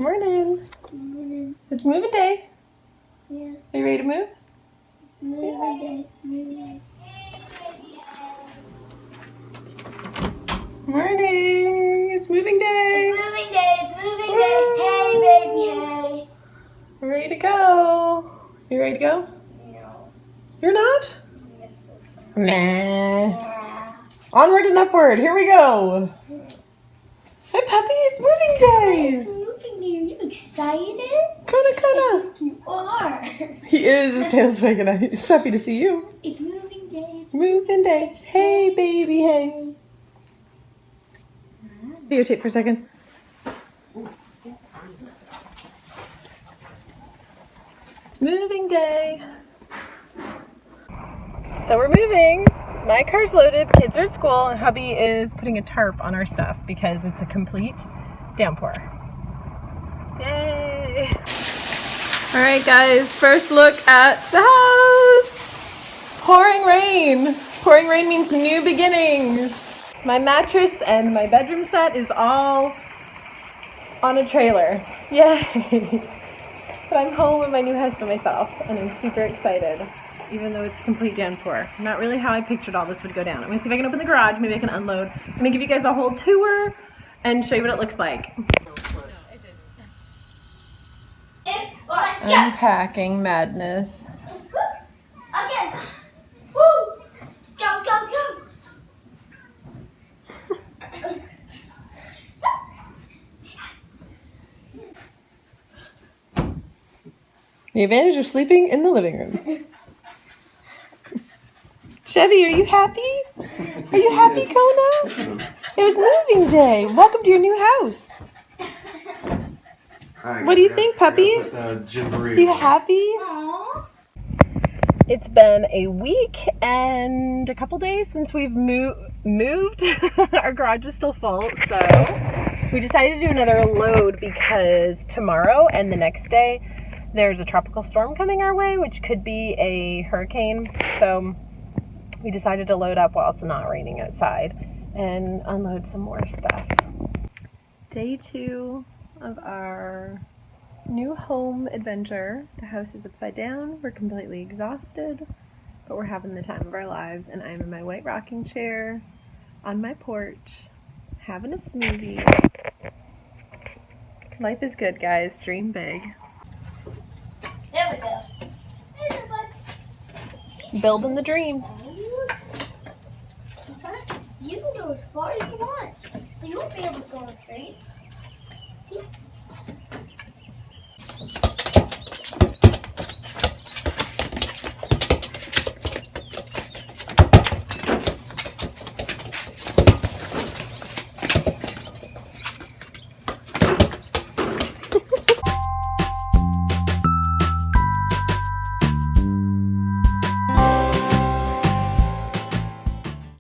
Morning. Morning. It's moving day. Yeah. Are you ready to move? Moving day. Moving. Morning. It's moving day. It's moving day. It's moving day. Hey, baby, hey. We're ready to go. You ready to go? No. You're not? Yes, this is. Nah. Yeah. Onward and upward. Here we go. Hey, puppy. It's It's moving day. moving day. Are you excited? Coda, I coda. think you are. He is. His tail's wagging out. He's happy to see you. It's moving day. It's moving day. Hey, baby, hey. Videotape for a second. It's moving day. So we're moving. My car's loaded, kids are at school, and hubby is putting a tarp on our stuff because it's a complete downpour. Yay! All right, guys, first look at the house. Pouring rain. Pouring rain means new beginnings. My mattress and my bedroom set is all on a trailer. Yay! But I'm home in my new house by myself, and I'm super excited, even though it's complete downpour. Not really how I pictured all this would go down. I'm gonna see if I can open the garage, maybe I can unload. I'm gonna give you guys a whole tour and show you what it looks like. Unpacking madness. Again. Woo! Go, go, go. The advantage of sleeping in the living room. Chevy, are you happy? Are you happy, Kona? It was moving day. Welcome to your new house. What do you think, puppies? You happy? Aww. It's been a week and a couple days since we've moved. Our garage was still full, so we decided to do another load because tomorrow and the next day there's a tropical storm coming our way, which could be a hurricane. So we decided to load up while it's not raining outside and unload some more stuff. Day 2 of our new home adventure. The house is upside down. We're completely exhausted, but we're having the time of our lives, and I'm in my white rocking chair on my porch having a smoothie. Life is good, guys. Dream big. There we go. Hey there, bud. Building the dream. You can go as far as you want, but you won't be able to go straight.